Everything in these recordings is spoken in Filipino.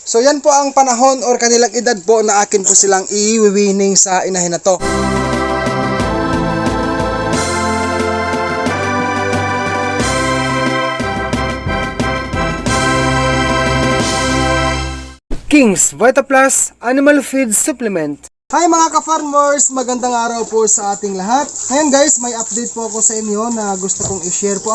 So yan po ang panahon or kanilang edad po na akin po silang i-winning sa inahin na to. King's Vita Plus Animal Feed Supplement. Hi mga ka-farmers! Magandang araw po sa ating lahat. Ngayon guys, may update po ako sa inyo na gusto kong i-share po.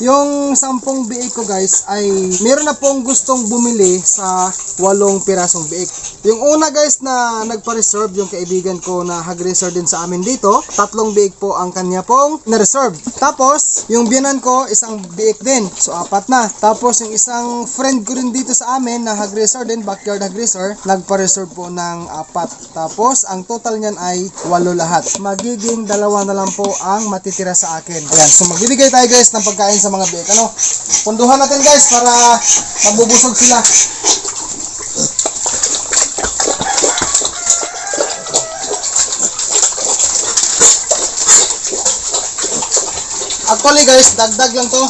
Yung 10 biik ko guys ay meron na pong gustong bumili sa 8 pirasong biik. Yung una guys na nagpa-reserve, yung kaibigan ko na hag-reserve din sa amin dito, 3 biik po ang kanya pong na-reserve. Tapos, yung biyanan ko, isang biik din. So, 4 na. Tapos, yung isang friend ko rin dito sa amin na hag-reserve din, backyard hag-reserve, nagpa-reserve po ng 4. Tapos, ang total niyan ay 8 lahat. Magiging 2 na lang po ang matitira sa akin. Ayan, so magbibigay tayo guys ng pagkain sa mga biik. Punduhan natin guys para mabubusog sila. Actually guys, dagdag lang to.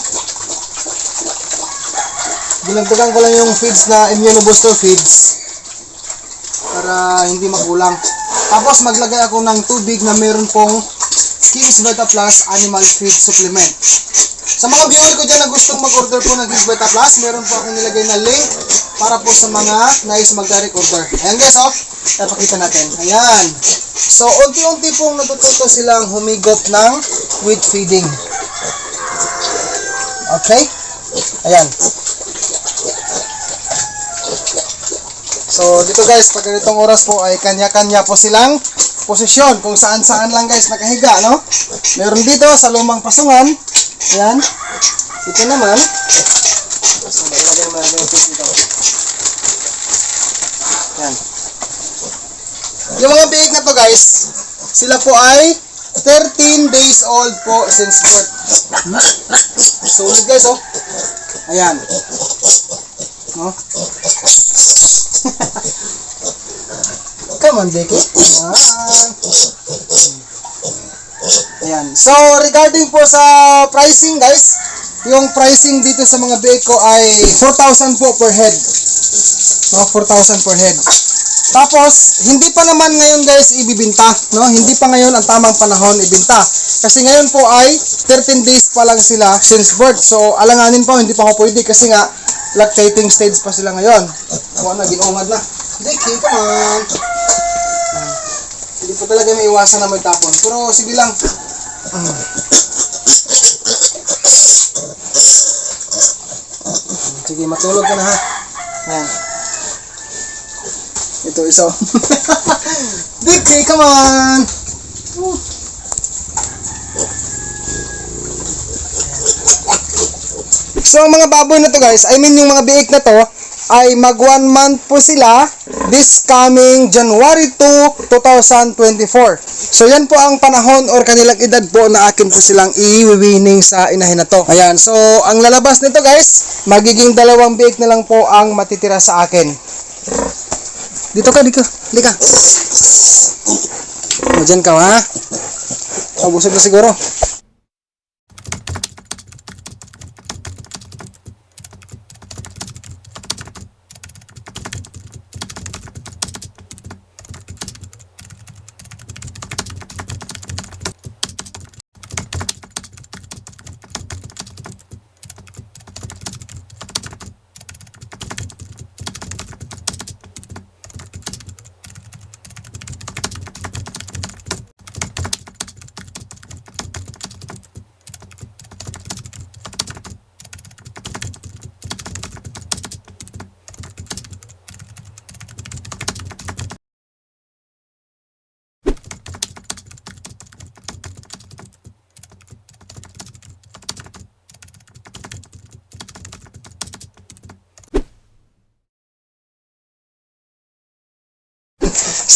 Ginagdagan ko lang yung feeds na immunobooster feeds para hindi makulang. Tapos maglagay ako ng tubig na meron pong King's Vita Plus Animal Feed Supplement. Sa mga viewer ko dyan na gustong mag-order po ng King's Vita Plus, meron po akong nilagay na link para po sa mga nais mag-direct order. Ayan guys, ipakita natin. Ayan. So, unti-unti pong natututo silang humigop ng with feeding. Okay? Ayan. So, dito guys, pag ganitong oras po ay kanya-kanya po silang posisyon kung saan-saan lang guys nakahiga, no? Meron dito sa lumang pasungan. Ayan. Ito naman. So, ilagay naman natin yung dito. Ayan. Yung mga biik na to guys, sila po ay 13 days old po since birth. Solid guys, Ayan. No? Come on, Becky. Ayan. So, regarding po sa pricing, guys, yung pricing dito sa mga biik ko ay 4,000 po per head. No, 4,000 per head. Tapos, hindi pa naman ngayon, guys, ibibinta. No? Hindi pa ngayon ang tamang panahon ibinta. Kasi ngayon po ay 13 days pa lang sila since birth. So, alanganin pa, hindi pa ako pwede kasi nga, lactating stage pa sila ngayon. Ako na, ginungad na. Becky, come on. Hindi po talaga may iwasan na magtapon. Pero sige lang. Sige, matulog ka na ha. Ayan. Ito isa. Becky, come on. So, mga baboy na to guys, I mean yung mga biik na to, ay mag 1 month po sila this coming January 2, 2024. So yan po ang panahon or kanilang edad po na akin po silang i-winning sa inahin na to. Ayan, so ang lalabas nito guys, magiging 2 biik na lang po ang matitira sa akin. Dito ka, lika. Diyan ka ha. Busog na siguro.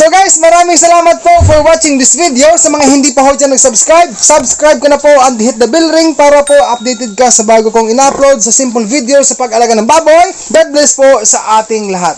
So guys, maraming salamat po for watching this video. Sa mga hindi pa ho dyan nag-subscribe, subscribe ko na po and hit the bell ring para po updated ka sa bago kong in-upload sa simple video sa pag-alaga ng baboy. God bless po sa ating lahat.